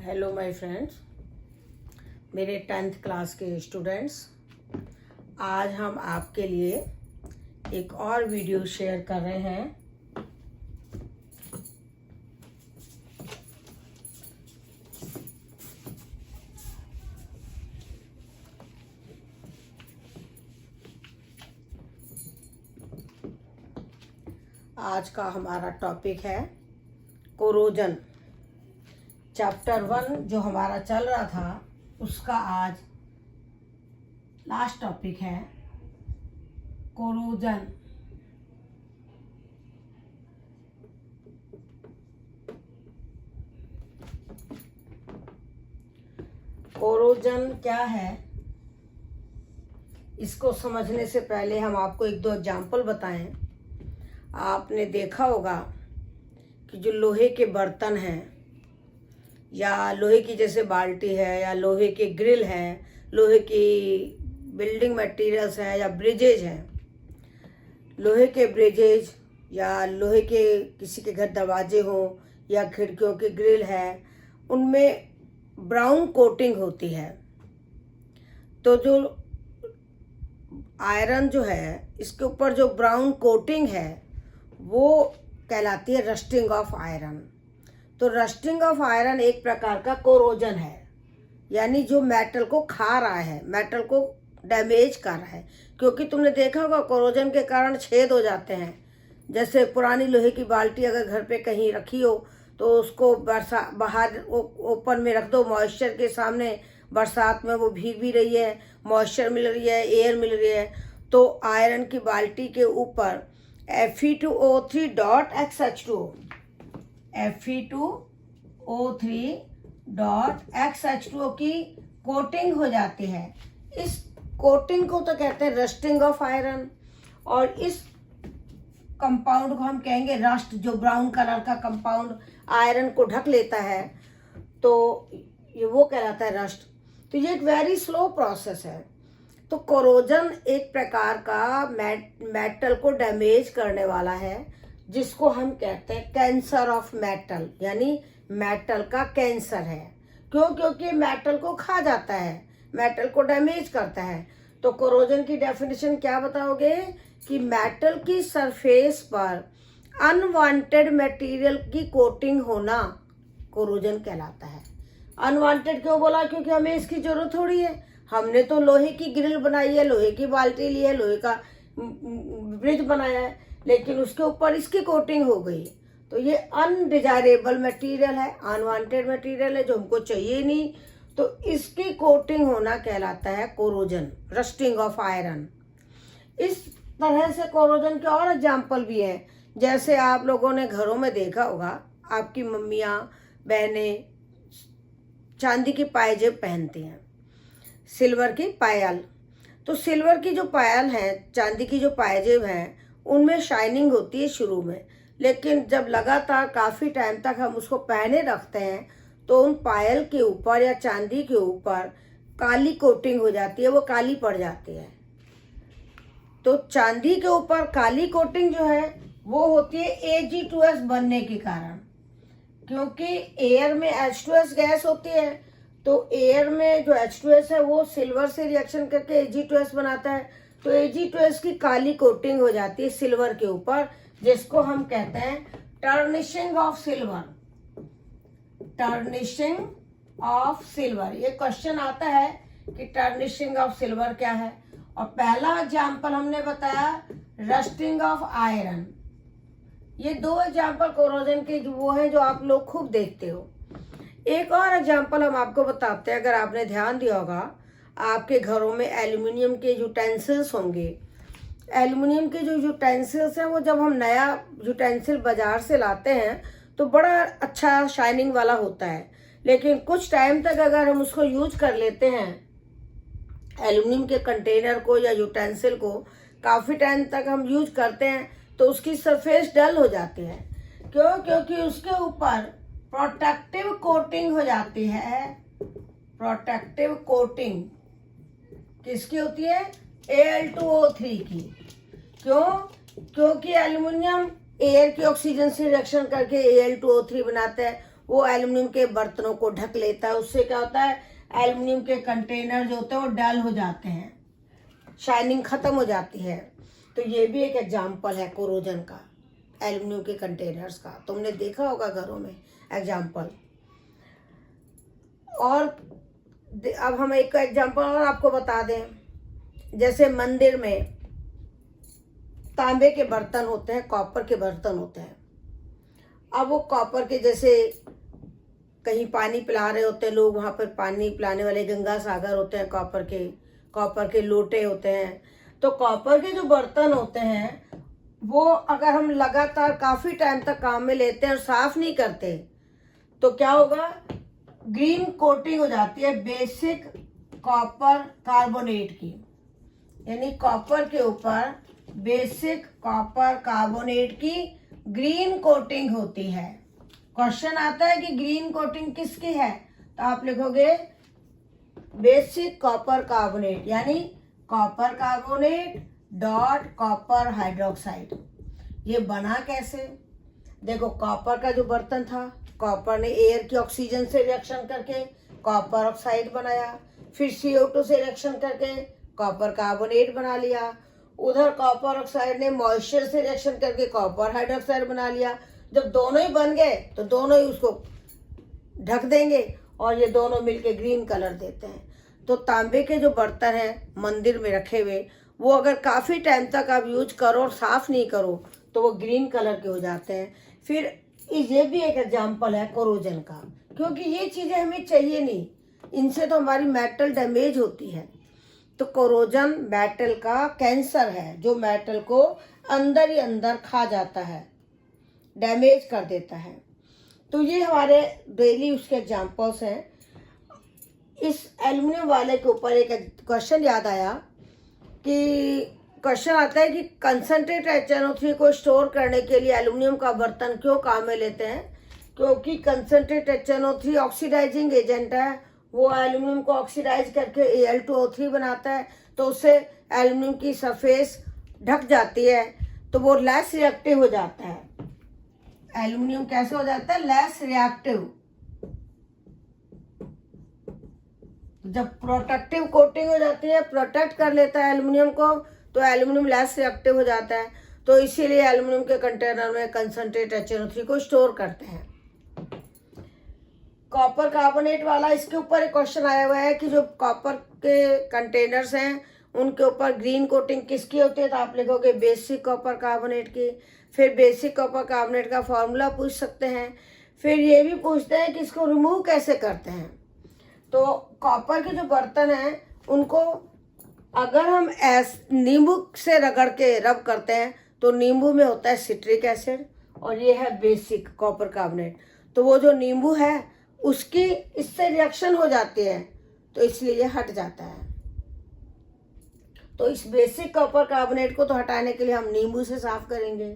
Hello my friends, मेरे 10th class के students, आज हम आपके लिए एक और वीडियो शेयर कर रहे हैं। आज का हमारा टॉपिक है कोरोजन। चैप्टर 1 जो हमारा चल रहा था उसका आज लास्ट टॉपिक है कोरोजन। कोरोजन क्या है, इसको समझने से पहले हम आपको एक दो एग्जाम्पल बताएं। आपने देखा होगा कि जो लोहे के बर्तन हैं या लोहे की जैसे बाल्टी है या लोहे के ग्रिल हैं, लोहे की बिल्डिंग मटेरियल्स हैं या ब्रिजेज हैं, लोहे के ब्रिजेज या लोहे के किसी के घर दरवाजे हों या खिड़कियों के ग्रिल है, उनमें ब्राउन कोटिंग होती है। तो जो आयरन जो है, इसके ऊपर जो ब्राउन कोटिंग है वो कहलाती है रस्टिंग ऑफ आयरन। तो रस्टिंग ऑफ आयरन एक प्रकार का कोरोजन है, यानी जो मेटल को खा रहा है, मेटल को डैमेज कर रहा है। क्योंकि तुमने देखा होगा कोरोजन के कारण छेद हो जाते हैं। जैसे पुरानी लोहे की बाल्टी अगर घर पे कहीं रखी हो तो उसको बाहर ओपन में रख दो, मॉइस्चर के सामने, बरसात में वो भीग भी रही है, मॉइस्चर मिल रही है, एयर मिल रही है, तो आयरन की बाल्टी के ऊपर Fe2O3.XH2O Fe2O3.XH2O की कोटिंग हो जाती है। इस कोटिंग को तो कहते हैं रस्टिंग ऑफ आयरन, और इस कंपाउंड को हम कहेंगे रस्ट। जो ब्राउन कलर का कंपाउंड आयरन को ढक लेता है तो ये वो कहलाता है रस्ट। तो ये एक वेरी स्लो प्रोसेस है। तो कोरोजन एक प्रकार का मेटल को डैमेज करने वाला है, जिसको हम कहते हैं कैंसर ऑफ मेटल, यानी मेटल का कैंसर है। क्यों? क्योंकि मेटल को खा जाता है, मेटल को डैमेज करता है। तो कोरोजन की डेफिनेशन क्या बताओगे कि मेटल की सरफेस पर अनवांटेड मटेरियल की कोटिंग होना कोरोजन कहलाता है। अनवांटेड क्यों बोला? क्योंकि हमें इसकी जरूरत थोड़ी है। हमने तो लोहे की ग्रिल बनाई है, लोहे की बाल्टी ली है, लोहे का ब्रिज बनाया है, लेकिन उसके ऊपर इसकी कोटिंग हो गई। तो ये अनडिजायरेबल मटेरियल है, अनवांटेड मटेरियल है जो हमको चाहिए ही नहीं। तो इसकी कोटिंग होना कहलाता है कोरोजन, रस्टिंग ऑफ आयरन। इस तरह से कोरोजन के और एग्जाम्पल भी हैं। जैसे आप लोगों ने घरों में देखा होगा, आपकी मम्मियाँ बहनें चांदी की पायजेब पहनती हैं, सिल्वर की पायल। तो सिल्वर की जो पायल है, चांदी की जो पायजेब है, उनमें शाइनिंग होती है शुरू में, लेकिन जब लगातार काफ़ी टाइम तक हम उसको पहने रखते हैं तो उन पायल के ऊपर या चांदी के ऊपर काली कोटिंग हो जाती है, वो काली पड़ जाती है। तो चांदी के ऊपर काली कोटिंग जो है वो होती है Ag2S बनने के कारण। क्योंकि एयर में H2S गैस होती है, तो एयर में जो H2S है वो सिल्वर से रिएक्शन करके Ag2S बनाता है। तो Ag2S की काली कोटिंग हो जाती है सिल्वर के ऊपर, जिसको हम कहते हैं टर्निशिंग ऑफ सिल्वर। टर्निशिंग ऑफ सिल्वर, ये क्वेश्चन आता है कि टर्निशिंग ऑफ सिल्वर क्या है। और पहला एग्जाम्पल हमने बताया रस्टिंग ऑफ आयरन। ये दो एग्जाम्पल कोरोजन के वो हैं जो आप लोग खूब देखते हो। एक और एग्जाम्पल हम आपको बताते हैं। अगर आपने ध्यान दिया होगा, आपके घरों में एल्युमिनियम के यूटेंसिल्स होंगे। एल्युमिनियम के जो यूटेंसिल्स हैं वो जब हम नया यूटेंसिल बाजार से लाते हैं तो बड़ा अच्छा शाइनिंग वाला होता है, लेकिन कुछ टाइम तक अगर हम उसको यूज कर लेते हैं, एल्युमिनियम के कंटेनर को या यूटेंसिल को काफ़ी टाइम तक हम यूज करते हैं तो उसकी सरफेस डल हो जाती है। क्यों? क्योंकि उसके ऊपर प्रोटेक्टिव कोटिंग हो जाती है। प्रोटेक्टिव कोटिंग किसकी होती है? Al2O3 की। क्यों? क्योंकि एल्युमिनियम एयर की ऑक्सीजन से रिएक्शन करके Al2O3 बनाता है, वो एल्युमिनियम के बर्तनों को ढक लेता है। उससे क्या होता है, एल्युमिनियम के कंटेनर जो होते हैं वो डल हो जाते हैं, शाइनिंग खत्म हो जाती है। तो ये भी एक एग्जाम्पल है कोरोजन का, एल्युमिनियम के कंटेनर्स का। तुमने देखा होगा घरों में एग्जाम्पल। और अब हम एक एग्जाम्पल और आपको बता दें, जैसे मंदिर में तांबे के बर्तन होते हैं, कॉपर के बर्तन होते हैं। अब वो कॉपर के, जैसे कहीं पानी पिला रहे होते हैं लोग, वहाँ पर पानी पिलाने वाले गंगा सागर होते हैं, कॉपर के लोटे होते हैं। तो कॉपर के जो बर्तन होते हैं वो अगर हम लगातार काफ़ी टाइम तक काम में लेते हैं और साफ नहीं करते तो क्या होगा, ग्रीन कोटिंग हो जाती है बेसिक कॉपर कार्बोनेट की, यानी कॉपर के ऊपर बेसिक कॉपर कार्बोनेट की ग्रीन कोटिंग होती है। क्वेश्चन आता है कि ग्रीन कोटिंग किसकी है, तो आप लिखोगे बेसिक कॉपर कार्बोनेट, यानी copper carbonate dot copper hydroxide. ये बना कैसे, देखो कॉपर का जो बर्तन था, कॉपर ने एयर की ऑक्सीजन से रिएक्शन करके कॉपर ऑक्साइड बनाया, फिर CO2 से रिएक्शन करके कॉपर कार्बोनेट बना लिया, उधर कॉपर ऑक्साइड ने मॉइस्चर से रिएक्शन करके कॉपर हाइड्रोक्साइड बना लिया। जब दोनों ही बन गए तो दोनों ही उसको ढक देंगे और ये दोनों मिलके ग्रीन कलर देते हैं। तो तांबे के जो बर्तन हैं मंदिर में रखे हुए, वो अगर काफ़ी टाइम तक आप यूज करो और साफ़ नहीं करो तो वो ग्रीन कलर के हो जाते हैं। फिर ये भी एक एग्जाम्पल है कोरोजन का, क्योंकि ये चीज़ें हमें चाहिए नहीं, इनसे तो हमारी मेटल डैमेज होती है। तो कोरोजन मेटल का कैंसर है, जो मेटल को अंदर ही अंदर खा जाता है, डैमेज कर देता है। तो ये हमारे डेली उसके एग्जाम्पल्स हैं। इस एल्युमिनियम वाले के ऊपर एक क्वेश्चन याद आया कि क्वेश्चन आता है कि कंसंट्रेट HNO3 को स्टोर करने के लिए एल्युमिनियम का बर्तन क्यों काम में लेते हैं, क्योंकि कंसंट्रेट HNO3 ऑक्सीडाइजिंग एजेंट है, वो एल्युमिनियम को ऑक्सीडाइज करके Al2O3 बनाता है, तो उससे एल्युमिनियम की सरफेस ढक जाती है, तो वो लेस रिएक्टिव हो जाता है। एल्युमिनियम कैसे हो जाता है, लेस रिएक्टिव। जब प्रोटेक्टिव कोटिंग हो जाती है, प्रोटेक्ट कर लेता है एल्युमिनियम को, तो एल्युमिनियम लेस रिएक्टिव हो जाता है। तो इसीलिए एल्युमिनियम के कंटेनर में कंसंट्रेट HNO3 को स्टोर करते हैं। कॉपर कार्बोनेट वाला, इसके ऊपर एक क्वेश्चन आया हुआ है कि जो कॉपर के कंटेनर्स हैं उनके ऊपर ग्रीन कोटिंग किसकी होती है, तो आप लिखोगे बेसिक कॉपर कार्बोनेट की। फिर बेसिक कॉपर कार्बोनेट का फॉर्मूला पूछ सकते हैं। फिर ये भी पूछते हैं कि इसको रिमूव कैसे करते हैं। तो कॉपर के जो बर्तन हैं उनको अगर हम नींबू से रगड़ के रब करते हैं तो नींबू में होता है सिट्रिक एसिड और ये है बेसिक कॉपर कार्बोनेट। तो वो जो नींबू है उसकी इससे रिएक्शन हो जाती है, तो इसलिए ये हट जाता है। तो इस बेसिक कॉपर कार्बोनेट को तो हटाने के लिए हम नींबू से साफ करेंगे।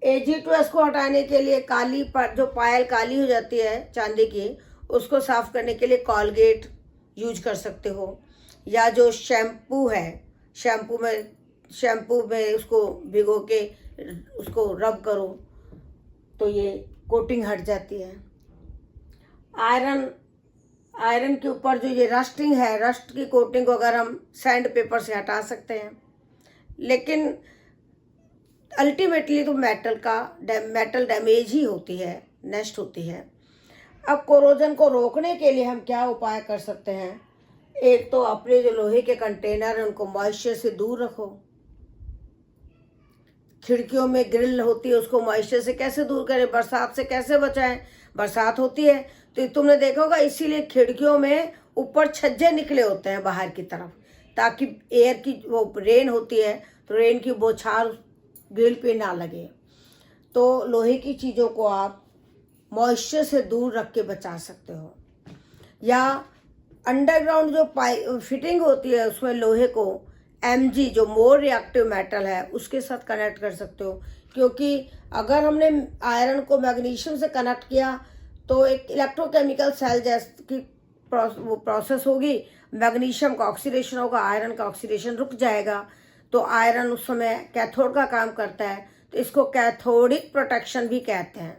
Ag2S को हटाने के लिए काली पर जो पायल काली हो जाती है चांदी की, उसको साफ करने के लिए कॉलगेट यूज कर सकते हो, या जो शैम्पू है शैम्पू में उसको भिगो के उसको रब करो तो ये कोटिंग हट जाती है। आयरन के ऊपर जो ये रस्टिंग है, रस्ट की कोटिंग को अगर हम सैंड पेपर से हटा सकते हैं, लेकिन अल्टीमेटली तो मेटल डैमेज ही होती है, नष्ट होती है। अब कोरोजन को रोकने के लिए हम क्या उपाय कर सकते हैं, एक तो अपने जो लोहे के कंटेनर हैं उनको मॉइस्चर से दूर रखो। खिड़कियों में ग्रिल होती है, उसको मॉइस्चर से कैसे दूर करें, बरसात से कैसे बचाएं। बरसात होती है तो तुमने देखा होगा, इसीलिए खिड़कियों में ऊपर छज्जे निकले होते हैं बाहर की तरफ, ताकि एयर की वो रेन होती है तो रेन की बौछार ग्रिल पे ना लगे। तो लोहे की चीज़ों को आप मॉइस्चर से दूर रख के बचा सकते हो। या अंडरग्राउंड जो फिटिंग होती है उसमें लोहे को Mg जो मोर रिएक्टिव मेटल है उसके साथ कनेक्ट कर सकते हो, क्योंकि अगर हमने आयरन को मैग्नीशियम से कनेक्ट किया तो एक इलेक्ट्रोकेमिकल सेल जैसे की वो प्रोसेस होगी, मैग्नीशियम का ऑक्सीडेशन होगा, आयरन का ऑक्सीडेशन रुक जाएगा, तो आयरन उस समय कैथोड का काम करता है, तो इसको कैथोडिक प्रोटेक्शन भी कहते हैं।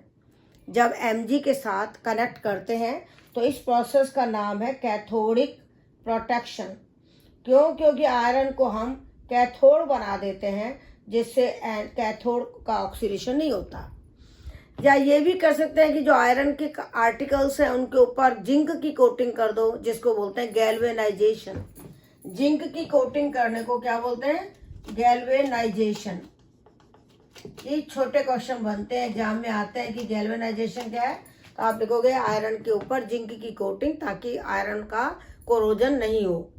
जब Mg के साथ कनेक्ट करते हैं तो इस प्रोसेस का नाम है कैथोडिक प्रोटेक्शन। क्यों? क्योंकि आयरन को हम कैथोड बना देते हैं, जिससे कैथोड का ऑक्सीडेशन नहीं होता। या ये भी कर सकते हैं कि जो आयरन के आर्टिकल्स हैं उनके ऊपर जिंक की कोटिंग कर दो, जिसको बोलते हैं गैल्वेनाइजेशन। जिंक की कोटिंग करने को क्या बोलते हैं? गैल्वेनाइजेशन। ये छोटे क्वेश्चन बनते हैं, एग्जाम में आते हैं कि गैल्वेनाइजेशन क्या है, तो आप लिखोगे आयरन के ऊपर जिंक की कोटिंग, ताकि आयरन का कोरोजन नहीं हो।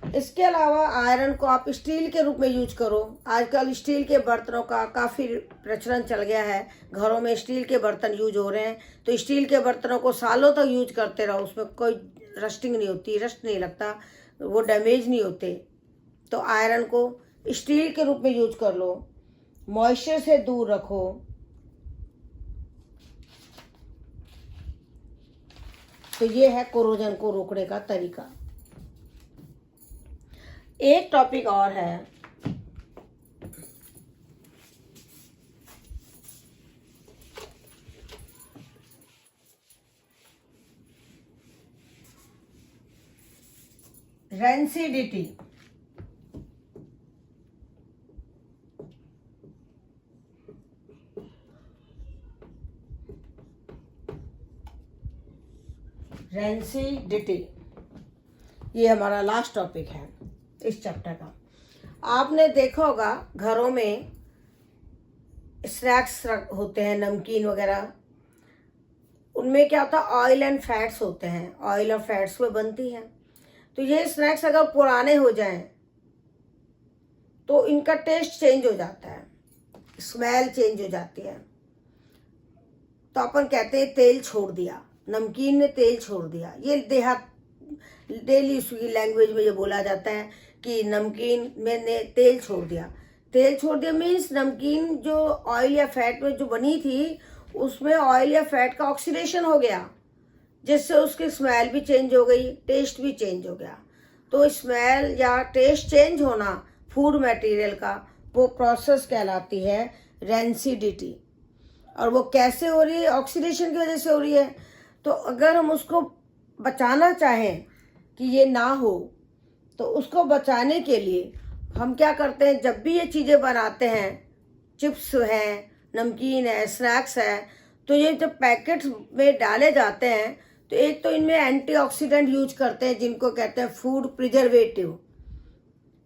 इसके अलावा आयरन को आप स्टील के रूप में यूज करो। आजकल स्टील के बर्तनों का काफ़ी प्रचलन चल गया है, घरों में स्टील के बर्तन यूज हो रहे हैं। तो स्टील के बर्तनों को सालों तक यूज करते रहो, उसमें कोई रस्टिंग नहीं होती, रस्ट नहीं लगता, वो डैमेज नहीं होते। तो आयरन को स्टील के रूप में यूज कर लो, मॉइस्चर से दूर रखो। तो ये है कोरोजन को रोकने का तरीका। एक टॉपिक और है, रेंसिडिटी। रेंसिडिटी ये हमारा लास्ट टॉपिक है इस चैप्टर का। आपने देखा होगा घरों में स्नैक्स होते हैं, नमकीन वगैरह, उनमें क्या होता है? ऑयल एंड फैट्स होते हैं, ऑयल और फैट्स में बनती हैं। तो ये स्नैक्स अगर पुराने हो जाएं तो इनका टेस्ट चेंज हो जाता है, स्मेल चेंज हो जाती है। तो अपन कहते हैं तेल छोड़ दिया, नमकीन ने तेल छोड़ दिया। ये देहात डेली उसकी लैंग्वेज में ये बोला जाता है कि नमकीन मैंने तेल छोड़ दिया। तेल छोड़ दिया मीन्स नमकीन जो ऑयल या फैट में जो बनी थी उसमें ऑयल या फैट का ऑक्सीडेशन हो गया, जिससे उसकी स्मेल भी चेंज हो गई, टेस्ट भी चेंज हो गया। तो स्मेल या टेस्ट चेंज होना फूड मटेरियल का, वो प्रोसेस कहलाती है रेंसिडिटी। और वो कैसे हो रही है? ऑक्सीडेशन की वजह से हो रही है। तो अगर हम उसको बचाना चाहें कि ये ना हो, तो उसको बचाने के लिए हम क्या करते हैं? जब भी ये चीज़ें बनाते हैं, चिप्स हैं, नमकीन है, स्नैक्स है, तो ये जब पैकेट्स में डाले जाते हैं तो एक तो इनमें एंटीऑक्सीडेंट यूज करते हैं, जिनको कहते हैं फूड प्रिजर्वेटिव।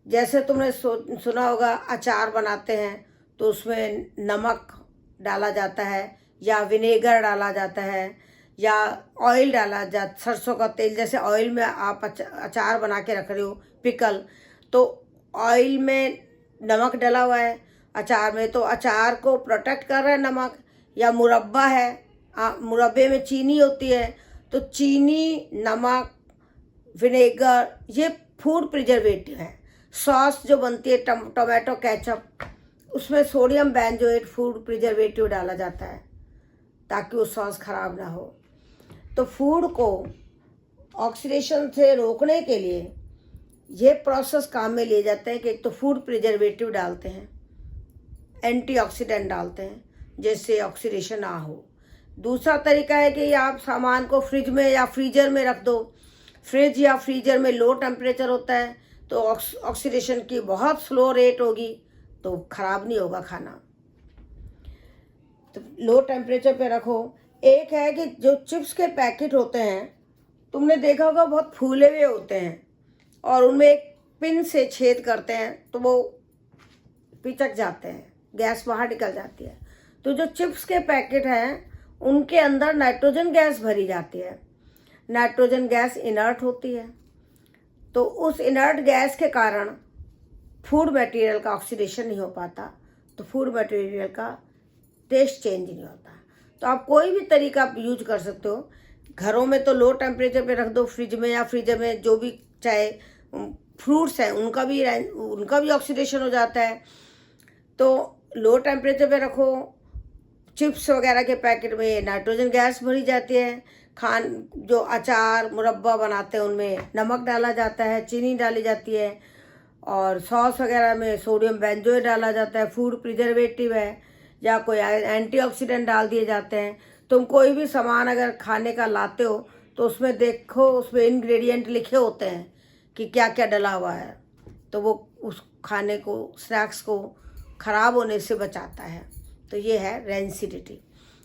जैसे तुमने सुना होगा अचार बनाते हैं तो उसमें नमक डाला जाता है या विनेगर डाला जाता है या ऑयल डाला जाता, सरसों का तेल। जैसे ऑयल में आप अचार बना के रख रहे हो, पिकल, तो ऑयल में नमक डला हुआ है अचार में, तो अचार को प्रोटेक्ट कर रहा है नमक। या मुरब्बा है, मुरब्बे में चीनी होती है, तो चीनी, नमक, विनेगर ये फूड प्रिजर्वेटिव है। सॉस जो बनती है टोमेटो केचप, उसमें सोडियम बेंजोएट फूड प्रिजर्वेटिव डाला जाता है ताकि वो सॉस खराब ना हो। तो फूड को ऑक्सीडेशन से रोकने के लिए ये प्रोसेस काम में लिए जाते हैं कि एक तो फूड प्रिजर्वेटिव डालते हैं, एंटीऑक्सीडेंट डालते हैं जिससे ऑक्सीडेशन ना हो। दूसरा तरीका है कि आप सामान को फ्रिज में या फ्रीजर में रख दो। फ्रिज या फ्रीजर में लो टेम्परेचर होता है तो ऑक्सीडेशन की बहुत स्लो रेट होगी, तो खराब नहीं होगा खाना। तो लो टेम्परेचर पे रखो। एक है कि जो चिप्स के पैकेट होते हैं, तुमने देखा होगा बहुत फूले हुए होते हैं और उनमें एक पिन से छेद करते हैं तो वो पिचक जाते हैं, गैस बाहर निकल जाती है। तो जो चिप्स के पैकेट हैं उनके अंदर नाइट्रोजन गैस भरी जाती है। नाइट्रोजन गैस इनर्ट होती है, तो उस इनर्ट गैस के कारण फूड मटेरियल का ऑक्सीडेशन नहीं हो पाता, तो फूड मटेरियल का टेस्ट चेंज नहीं होता। तो आप कोई भी तरीका आप यूज कर सकते हो। घरों में तो लो टेम्परेचर पे रख दो, फ्रिज में या फ्रीजर में, जो भी चाहे फ्रूट्स हैं उनका भी ऑक्सीडेशन हो जाता है। तो लो टेम्परेचर पे रखो। चिप्स वगैरह के पैकेट में नाइट्रोजन गैस भरी जाती है। जो अचार मुरब्बा बनाते हैं उनमें नमक डाला जाता है, चीनी डाली जाती है, और सॉस वगैरह में सोडियम बेंजोएट डाला जाता है, फूड प्रिजर्वेटिव है। या कोई एंटीऑक्सीडेंट डाल दिए जाते हैं। तुम कोई भी सामान अगर खाने का लाते हो तो उसमें देखो, उसमें इंग्रेडिएंट लिखे होते हैं कि क्या क्या डला हुआ है, तो वो उस खाने को, स्नैक्स को ख़राब होने से बचाता है। तो ये है रेंसिडिटी।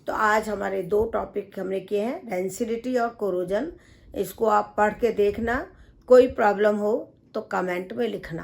तो आज हमारे 2 टॉपिक हमने किए हैं, रेंसिडिटी और कोरोजन। इसको आप पढ़ के देखना, कोई प्रॉब्लम हो तो कमेंट में लिखना।